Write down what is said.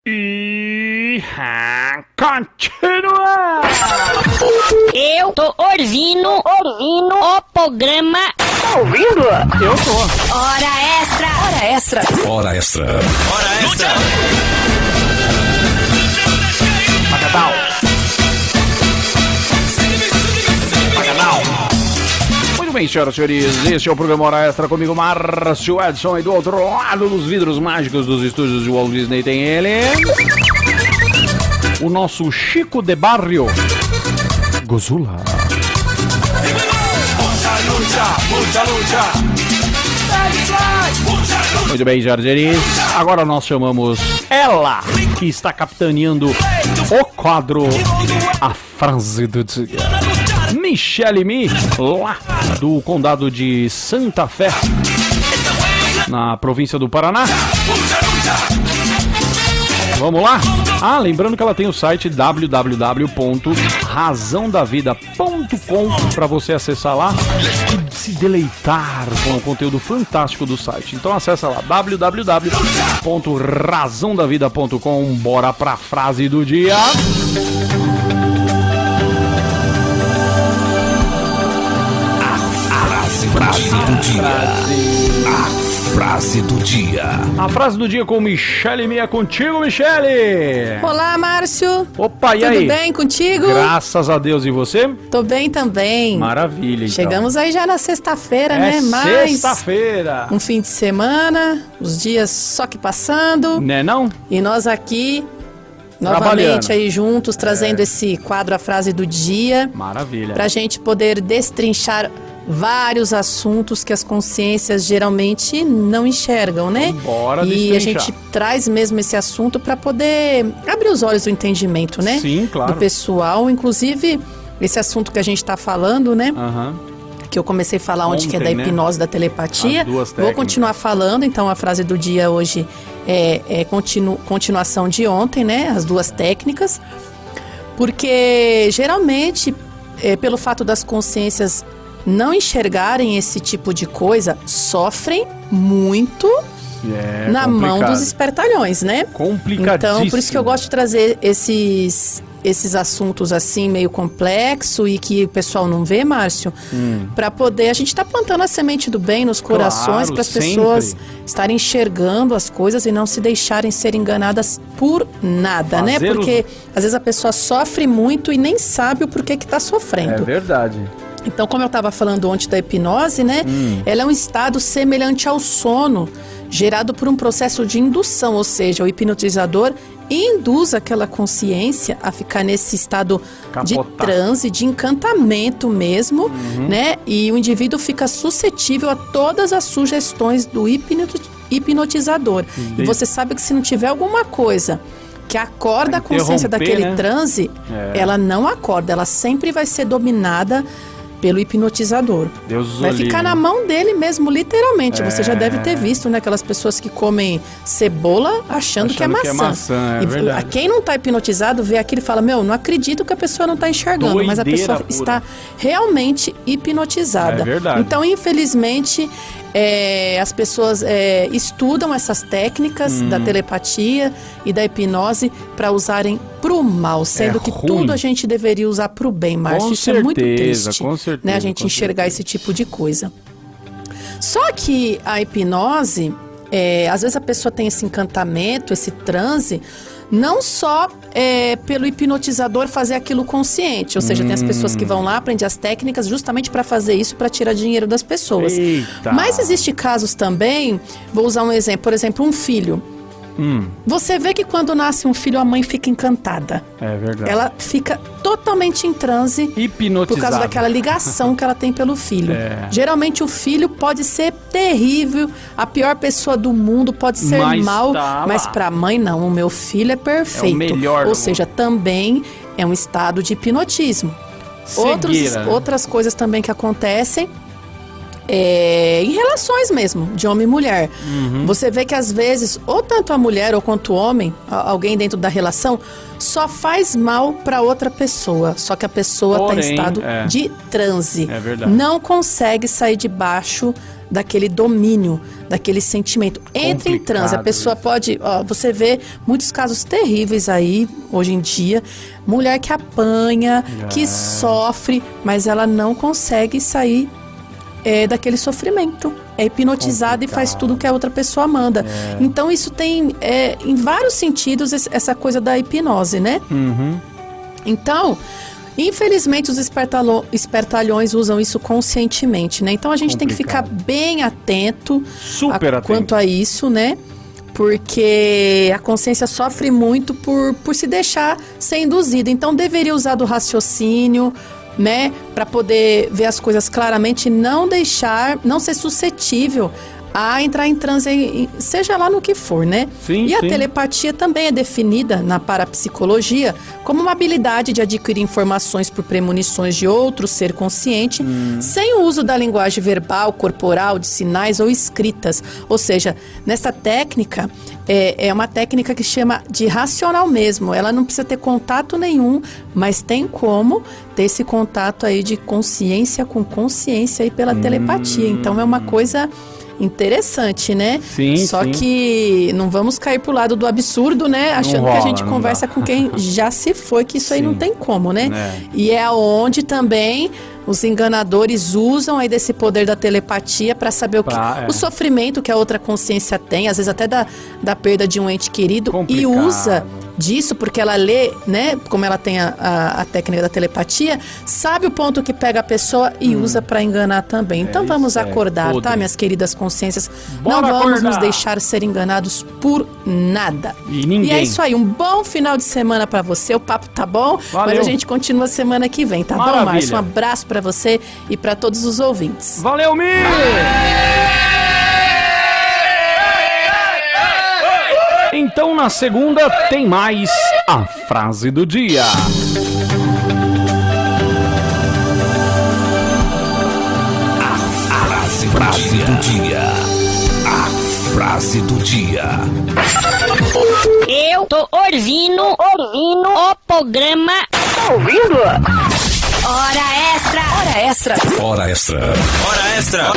E continua! Eu tô ouvindo o programa. Tá ouvindo? Eu tô. Hora extra. Hora extra. Hora extra. Hora extra. Pagadal. Pagadal. Muito bem, senhoras e senhores, este é o programa Hora Extra comigo, Márcio Edson, e do outro lado dos vidros mágicos dos estúdios de Walt Disney tem ele, o nosso Chico de Barrio, Gozula. Mucha lucha. Muito bem, Jardinis, agora nós chamamos ela, que está capitaneando o quadro A Frase do Dia. Michele Mi, lá do condado de Santa Fé, na província do Paraná. Vamos lá? Ah, lembrando que ela tem o site www.razãodavida.com para você acessar lá e se deleitar com o conteúdo fantástico do site. Então acessa lá www.razãodavida.com. Bora pra frase do dia. Frase do dia. A frase do dia. A frase do dia com Michele Mi, é contigo, Michele. Olá, Márcio. Opa, e Tudo aí? bem contigo? Graças a Deus, e você? Tô bem também. Maravilha, então. Chegamos aí já na sexta-feira, É né? Mais sexta-feira. um fim de semana, os dias só que passando. Né não? E nós aqui, Trabalhando. novamente aí juntos, trazendo esse quadro A Frase do Dia, Maravilha. pra gente poder destrinchar vários assuntos que as consciências geralmente não enxergam, né? Bora e destrinchar. a gente traz mesmo esse assunto para poder abrir os olhos do entendimento, né? Sim, claro. Do pessoal, inclusive esse assunto que a gente está falando, né? Aham. Que eu comecei a falar ontem, que é da Ontem, né? hipnose da telepatia. As duas Vou técnicas. continuar falando, então a frase do dia hoje é continuação de ontem, né? As duas técnicas. Porque geralmente, pelo fato das consciências não enxergarem esse tipo de coisa, sofrem muito É na mão complicado. dos espertalhões, né? Complicadíssimo. Então, por isso que eu gosto de trazer esses assuntos assim, meio complexo e que o pessoal não vê, Márcio, para poder... A gente tá plantando a semente do bem nos corações, para as pessoas sempre. estarem enxergando as coisas e não se deixarem ser enganadas por nada, né? Fazer Porque às vezes a pessoa sofre muito e nem sabe o porquê que tá É sofrendo. verdade. Então, como eu estava falando ontem da hipnose, né? Ela é um estado semelhante ao sono, gerado por um processo de indução, ou seja, o hipnotizador induz aquela consciência a ficar nesse estado de Capotar. transe, de encantamento mesmo, né? E o indivíduo fica suscetível a todas as sugestões do hipnotizador. E você sabe que se não tiver alguma coisa que acorda a consciência Interromper, daquele né? transe, ela não acorda, ela sempre vai ser dominada pelo hipnotizador. Deus Vai o ficar livre. na mão dele mesmo, literalmente. Você já deve ter visto, né? Aquelas pessoas que comem cebola achando que é maçã. É verdade. A quem não está hipnotizado vê aquilo e fala, não acredito que a pessoa não está enxergando, mas a Doideira pessoa pura. está realmente hipnotizada. É verdade. Então, infelizmente, as pessoas estudam essas técnicas da telepatia e da hipnose para usarem pro mal, sendo que ruim. tudo a gente deveria usar pro bem, Márcio. Isso é muito triste, com certeza, né? A gente com enxergar certeza. esse tipo de coisa. Só que a hipnose, às vezes a pessoa tem esse encantamento, esse transe, não só pelo hipnotizador fazer aquilo consciente, ou seja, tem as pessoas que vão lá, aprendem as técnicas justamente para fazer isso, para tirar dinheiro das pessoas. Eita. Mas existe casos também, vou usar um exemplo, por exemplo, um filho. Você vê que quando nasce um filho, a mãe fica encantada. É verdade. Ela fica totalmente em transe Hipnotizada. por causa daquela ligação que ela tem pelo filho. É. Geralmente o filho pode ser terrível, a pior pessoa do mundo, pode ser Mas mal, tá lá. mas pra mãe não, o meu filho é perfeito. É o melhor Ou do seja, também é um estado de hipnotismo. Cegueira. Outras coisas também que acontecem em relações mesmo, de homem e mulher. Você vê que às vezes, ou tanto a mulher ou quanto o homem, alguém dentro da relação, só faz mal para outra pessoa. Só que a pessoa está em Porém, estado de transe. É verdade. Não consegue sair debaixo daquele domínio, daquele sentimento. Entra em transe, a pessoa pode... você vê muitos casos terríveis aí, hoje em dia. Mulher que apanha, que sofre, mas ela não consegue sair daquele sofrimento. É hipnotizada e faz tudo que a outra pessoa manda. Então isso tem, em vários sentidos, essa coisa da hipnose, né? Então, infelizmente, os espertalhões usam isso conscientemente, né? Então a gente tem que ficar bem atento quanto a isso, né? Porque a consciência sofre muito por se deixar ser induzida. Então deveria usar do raciocínio, né, para poder ver as coisas claramente e não ser suscetível a entrar em transe, seja lá no que for, né? A telepatia também é definida na parapsicologia como uma habilidade de adquirir informações por premonições de outro ser consciente, sem o uso da linguagem verbal, corporal, de sinais ou escritas. Ou seja, nessa técnica, é uma técnica que chama de racional mesmo. Ela não precisa ter contato nenhum, mas tem como ter esse contato aí de consciência com consciência aí pela telepatia. Então é uma coisa interessante, né? Só que não vamos cair pro lado do absurdo, né? Achando que a gente conversa com quem já se foi, que isso aí não tem como, né? E é onde também os enganadores usam aí desse poder da telepatia para saber o sofrimento que a outra consciência tem, às vezes até da perda de um ente querido, e usa disso, porque ela lê, né, como ela tem a técnica da telepatia, sabe o ponto que pega a pessoa e usa para enganar também. Então vamos acordar, tá, minhas queridas consciências? Não vamos nos deixar ser enganados por nada. E é isso aí, um bom final de semana para você. O papo tá bom, mas a gente continua semana que vem, tá bom, Márcio? Um abraço para você e para todos os ouvintes. Valeu, Mi! Então, na segunda, tem mais a frase do dia. A frase do dia. A frase do dia. Eu tô ouvindo o programa. Tá ouvindo? Hora extra. Hora extra. Hora extra.